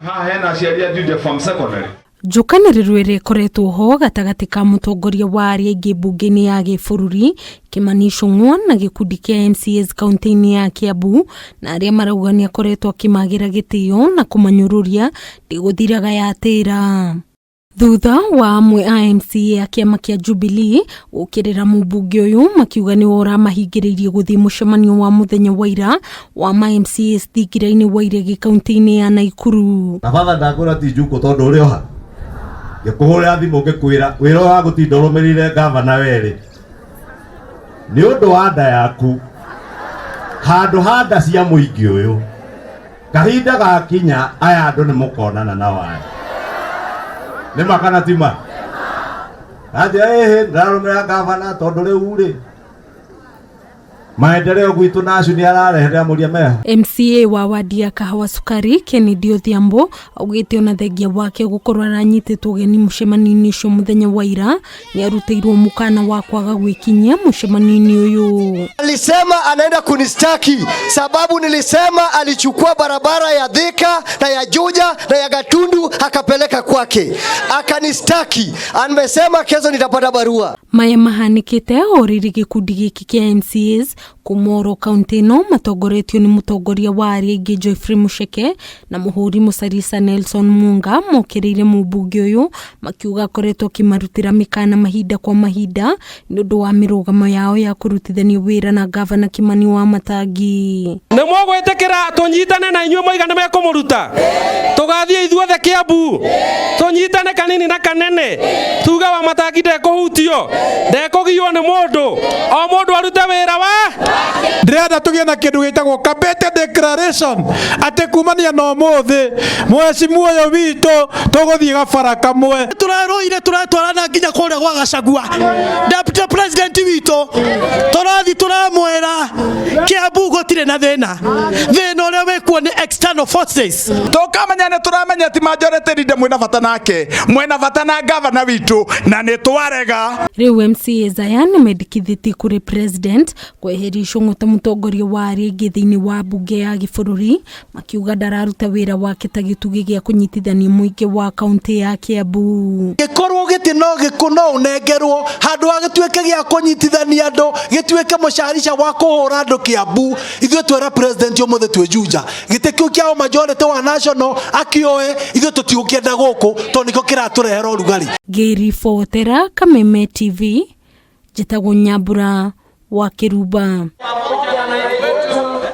hena ciaria Juja from secondary. Njukanĩrĩro ĩrĩa ĩkoretwo ho gatagatĩ ka mũtongoria wa arĩa aingĩ mbunge-inĩ ya gĩbũrũri Kimani Ichung'wa na gĩkundi kĩa MCAs kaunti-inĩ ya Kiambu na arĩa marauga nĩ akoretwo akĩmagĩra gĩtĩo na kũmanyũrũria ndĩgũthiraga yatĩra. Thutha wa amwe a MCA a kĩama kĩa Jubilee gũkĩrĩra mũmbunge ũyũ makiuga nĩ ũramahingĩrĩirie gũthiĩ mũcemanio wa mũthenya wa ira wa MCAs thingira-inĩ wa Iregi kaunti-inĩ ya Naikuru. Na baba ndakũra ti Njuko tondũ ũrĩ oha ngĩkũhũrĩra thimũ ngĩkwĩra wĩra wa gũtinda ũrũmĩrĩire gavana werĩ nĩ ũndũ wa nda yaku handũ ha nda cia mũingĩ ũyũ kahinda gakinya aya andũ nĩ mũkonana na waya nĩ makana tima aje ndarũmĩrĩra gavana tondũ rĩu rĩ maendeleo gwitũ nacio nĩ ararehera mũria meha. MCA wa wadi ya Kahawa Sukari Kennedy Odhiambo augĩte ona thengia wake gũkorwo aranyitĩtwo ũgeni mũcemanio-inĩ ũcio mũthenya wa ira nĩ arutĩirwo mũkana wa kwaga gwĩkinyia mũcemanio-inĩ ũyũ. Alisema anaenda kunistaki sababu nilisema alichukua barabara ya Thika na ya Juja na ya Gatundu akapeleka kwake akanistaki. Amesema kesho nitapata barua. Maya mahanĩkĩte orĩrĩ gĩkundi gĩkĩ kĩa MCAs Kumoro kaunti no matongoretio nĩ mũtongoria wa arĩa aingĩ Geoffrey Mucheke na mũhũri mũcarisa Nelson Munga mokĩrĩire mũmbunge ũyũ makiuga akoretwo akĩmarutĩra mĩkana mahinda kwa mahinda nĩ ũndũ wa mĩrũgamo yao ya kũrutithania wĩra na gavana Kimani wa Matangi. Nĩ mũgwĩtĩkĩra tũnyitane na inyuĩ moiga nĩ mekũmũruta tũgathiĩ ithuothe Kiambu tũnyitane kanini na kanene tuge wa Matangi ndekũhutio ndekũgiywo nĩ mũndũ o mũndũ arute wĩra wa ndĩrenda tũgĩe na kĩndũ gĩtagwo cabinet declaration atĩ kumania na ũmũthĩ mwecimu ũyũ witũ tũgũthiĩ gabara kamwe tũrarũire tũratwarana nginya kũrĩa gwa Gachagua deputy president witũ tũrathi tũramwĩra Kiambu gũtirĩ na thĩna ũrĩa wĩkuo nĩ external forces tũkamenya nĩ tũramenya ti majority leader mwĩna bata na gavana witũ na nĩ twarega. Rĩu MCA Zaya nĩ mendekithĩtie kũrĩ president kweheria Ichung'wa ta mũtongoria wa arĩa aingĩ thĩinĩ wa bunge ya gĩbũrũri makiuga ndararuta wĩra wake ta gĩtugĩ gĩa kũnyitithania mũingĩ wa kaunti ya Kiambu. Gĩkorwo gĩtĩ no gĩkũno ũnengerwo handũ ha gĩtuĩke gĩa kũnyitithania andũ gĩtuĩke mũcarica wa kũhũra andũ Kiambu ithuĩ twera president ũmũthĩ twĩ Juja gĩtĩ kĩu kĩa majority wa national akĩoe ithuĩ tũtiũkĩenda gũkũ tondũ nĩkĩo kĩratũrehera ũrugarĩ. Ngĩribotera Kameme TV njĩtagwo Nyambura wa Kiruba.